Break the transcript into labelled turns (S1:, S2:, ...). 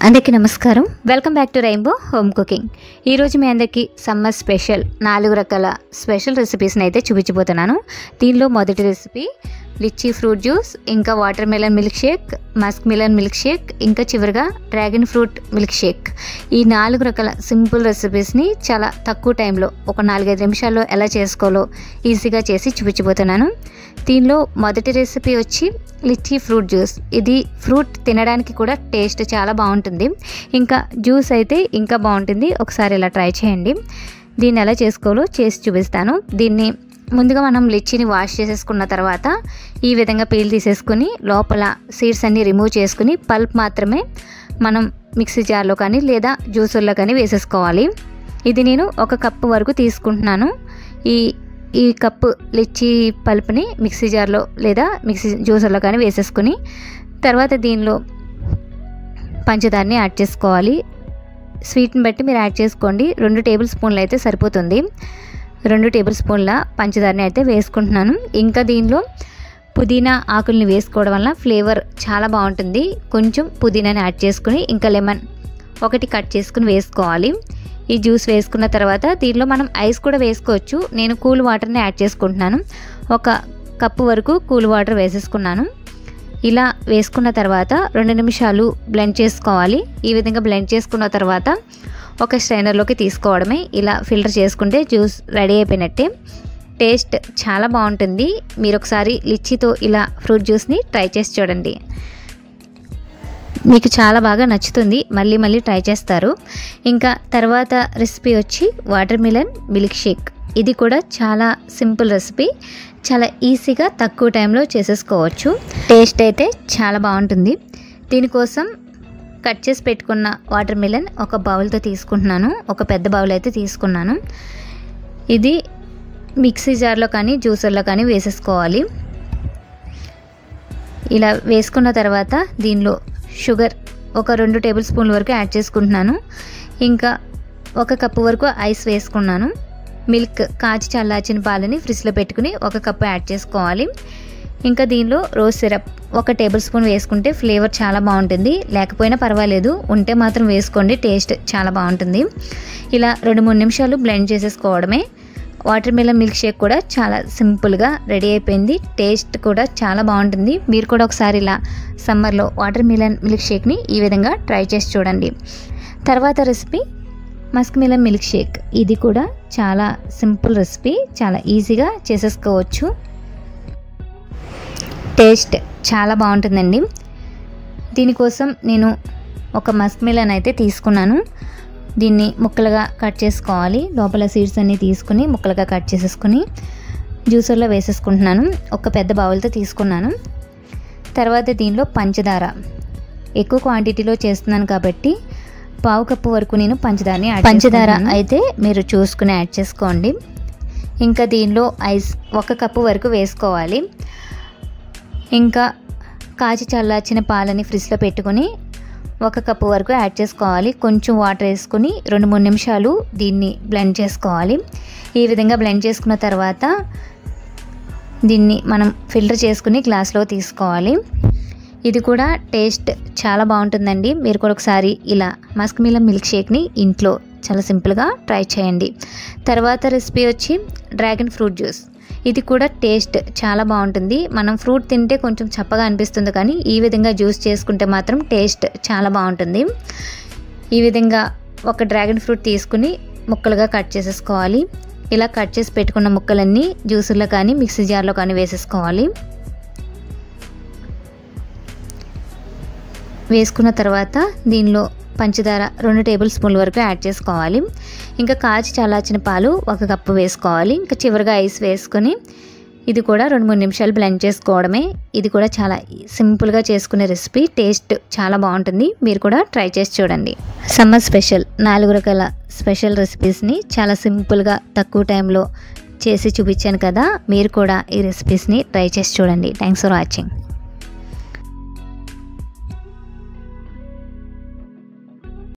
S1: అందరికీ నమస్కారం. Welcome back to rainbow home cooking. ఈరోజు మీ అందరికీ సమ్మర్ స్పెషల్ 4 రకాల స్పెషల్ రెసిపీస్ని అయితే చూపించబోతున్నాను. దీనిలో మొదటి రెసిపీ లిచ్చీ ఫ్రూట్ జ్యూస్, ఇంకా water melon milk shake, Musk melon milk shake, ఇంకా చివరిగా డ్రాగన్ ఫ్రూట్ మిల్క్ షేక్. ఈ 4 రకాల సింపుల్ రెసిపీస్ని చాలా తక్కువ టైంలో ఒక 4-5 నిమిషాల్లో ఎలా చేసుకోవాలో ఈజీగా చేసి చూపించబోతున్నాను. దీనిలో మొదటి రెసిపీ వచ్చి లిచ్చీ ఫ్రూట్ జ్యూస్. ఇది ఫ్రూట్ తినడానికి కూడా టేస్ట్ చాలా బాగుంటుంది, ఇంకా జ్యూస్ అయితే ఇంకా బాగుంటుంది. ఒకసారి ఇలా ట్రై చేయండి. దీన్ని ఎలా చేసుకోవాలో చేసి చూపిస్తాను. దీన్ని ముందుగా మనం లిచ్చీని వాష్ చేసేసుకున్న తర్వాత ఈ విధంగా పీల్ తీసేసుకుని లోపల సీడ్స్ అన్నీ రిమూవ్ చేసుకుని పల్ప్ మాత్రమే మనం మిక్సీ జార్లో కానీ లేదా జ్యూసర్లో కానీ వేసేసుకోవాలి. ఇది నేను 1 కప్పు వరకు తీసుకుంటున్నాను. ఈ కప్పు లిచ్చీ పల్ప్ని మిక్సీ జార్లో లేదా మిక్సీ జ్యూసర్లో కానీ వేసేసుకుని తర్వాత దీనిలో పంచదారని యాడ్ చేసుకోవాలి. స్వీట్ని బట్టి మీరు యాడ్ చేసుకోండి. 2 టేబుల్ స్పూన్లు అయితే సరిపోతుంది. 2 టేబుల్ స్పూన్ల పంచదారని అయితే వేసుకుంటున్నాను. ఇంకా దీనిలో పుదీనా ఆకుల్ని వేసుకోవడం వల్ల ఫ్లేవర్ చాలా బాగుంటుంది. కొంచెం పుదీనాని యాడ్ చేసుకుని ఇంకా లెమన్ 1 కట్ చేసుకుని వేసుకోవాలి. ఈ జ్యూస్ వేసుకున్న తర్వాత దీనిలో మనం ఐస్ కూడా వేసుకోవచ్చు. నేను కూల్ వాటర్ని యాడ్ చేసుకుంటున్నాను. 1 కప్పు వరకు కూల్ వాటర్ వేసేసుకున్నాను. ఇలా వేసుకున్న తర్వాత 2 నిమిషాలు బ్లెండ్ చేసుకోవాలి. ఈ విధంగా బ్లెండ్ చేసుకున్న తర్వాత ఒక స్ట్రైనర్లోకి తీసుకోవడమే. ఇలా ఫిల్టర్ చేసుకుంటే జ్యూస్ రెడీ అయిపోయినట్టే. టేస్ట్ చాలా బాగుంటుంది. మీరు ఒకసారి లిచ్చీతో ఇలా ఫ్రూట్ జ్యూస్ని ట్రై చేసి చూడండి. మీకు చాలా బాగా నచ్చుతుంది, మళ్ళీ ట్రై చేస్తారు. ఇంకా తర్వాత రెసిపీ వచ్చి వాటర్ మిలన్ మిల్క్ షేక్. ఇది కూడా చాలా సింపుల్ రెసిపీ, చాలా ఈజీగా తక్కువ టైంలో చేసేసుకోవచ్చు. టేస్ట్ అయితే చాలా బాగుంటుంది. దీనికోసం కట్ చేసి పెట్టుకున్న వాటర్ మిలన్ ఒక బౌల్తో తీసుకుంటున్నాను. ఒక పెద్ద బౌల్ అయితే తీసుకున్నాను. ఇది మిక్సీ జార్లో కానీ జ్యూసర్లో కానీ వేసేసుకోవాలి. ఇలా వేసుకున్న తర్వాత దీనిలో షుగర్ ఒక 2 టేబుల్ స్పూన్ల వరకు యాడ్ చేసుకుంటున్నాను. ఇంకా 1 కప్పు వరకు ఐస్ వేసుకున్నాను. మిల్క్ కాచి చల్లార్చిన పాలని ఫ్రిడ్జ్లో పెట్టుకుని 1 కప్పు యాడ్ చేసుకోవాలి. ఇంకా దీనిలో రోజ్ సిరప్ 1 టేబుల్ స్పూన్ వేసుకుంటే ఫ్లేవర్ చాలా బాగుంటుంది. లేకపోయినా పర్వాలేదు, ఉంటే మాత్రం వేసుకోండి, టేస్ట్ చాలా బాగుంటుంది. ఇలా 2-3 నిమిషాలు బ్లెండ్ చేసేసుకోవడమే. వాటర్ మిలన్ మిల్క్ షేక్ కూడా చాలా సింపుల్గా రెడీ అయిపోయింది. టేస్ట్ కూడా చాలా బాగుంటుంది. మీరు కూడా ఒకసారి ఇలా సమ్మర్లో వాటర్ మిలన్ మిల్క్ షేక్ని ఈ విధంగా ట్రై చేసి చూడండి. తర్వాత recipe Musk melon milk shake. ఇది కూడా చాలా సింపుల్ రెసిపీ, చాలా ఈజీగా చేసేసుకోవచ్చు. టేస్ట్ చాలా బాగుంటుందండి. దీనికోసం నేను ఒక మస్క్ మిలన్ అయితే తీసుకున్నాను. దీన్ని ముక్కలుగా కట్ చేసుకోవాలి. లోపల సీడ్స్ అన్నీ తీసుకుని ముక్కలుగా కట్ చేసేసుకుని జ్యూసర్లో వేసేసుకుంటున్నాను. ఒక పెద్ద బౌల్తో తీసుకున్నాను. తర్వాత దీనిలో పంచదార ఎక్కువ క్వాంటిటీలో చేస్తున్నాను కాబట్టి 1/2 కప్పు వరకు నేను పంచదార అయితే మీరు చూసుకుని యాడ్ చేసుకోండి. ఇంకా దీనిలో ఐస్ 1 కప్పు వరకు వేసుకోవాలి. ఇంకా కాచి చల్లార్చిన పాలని ఫ్రిడ్జ్లో పెట్టుకుని 1 కప్పు వరకు యాడ్ చేసుకోవాలి. కొంచెం వాటర్ వేసుకుని 2-3 నిమిషాలు దీన్ని బ్లెండ్ చేసుకోవాలి. ఈ విధంగా బ్లెండ్ చేసుకున్న తర్వాత దీన్ని మనం ఫిల్టర్ చేసుకుని గ్లాస్లో తీసుకోవాలి. ఇది కూడా టేస్ట్ చాలా బాగుంటుందండి. మీరు కూడా ఒకసారి ఇలా మస్క్ మిలన్ మిల్క్ షేక్ని ఇంట్లో చాలా సింపుల్గా ట్రై చేయండి. తర్వాత రెసిపీ వచ్చి డ్రాగన్ ఫ్రూట్ జ్యూస్. ఇది కూడా టేస్ట్ చాలా బాగుంటుంది. మనం ఫ్రూట్ తింటే కొంచెం చప్పగా అనిపిస్తుంది, కానీ ఈ విధంగా జ్యూస్ చేసుకుంటే మాత్రం టేస్ట్ చాలా బాగుంటుంది. ఈ విధంగా ఒక డ్రాగన్ ఫ్రూట్ తీసుకుని ముక్కలుగా కట్ చేసేసుకోవాలి. ఇలా కట్ చేసి పెట్టుకున్న ముక్కలన్నీ జ్యూసుల్లో కానీ మిక్సీ జార్లో కానీ వేసేసుకోవాలి. వేసుకున్న తర్వాత దీనిలో పంచదార 2 టేబుల్ స్పూన్ల వరకు యాడ్ చేసుకోవాలి. ఇంకా కాచి చల్లార్చిన పాలు 1 కప్పు వేసుకోవాలి. ఇంకా చివరిగా ఐస్ వేసుకొని ఇది కూడా 2-3 నిమిషాలు బ్లెండ్ చేసుకోవడమే. ఇది కూడా చాలా సింపుల్గా చేసుకునే రెసిపీ. టేస్ట్ చాలా బాగుంటుంది. మీరు కూడా ట్రై చేసి చూడండి. సమ్మర్ స్పెషల్ 4 రకాల స్పెషల్ రెసిపీస్ని చాలా సింపుల్గా తక్కువ టైంలో చేసి చూపించాను కదా. మీరు కూడా ఈ రెసిపీస్ని ట్రై చేసి చూడండి. Thanks for watching.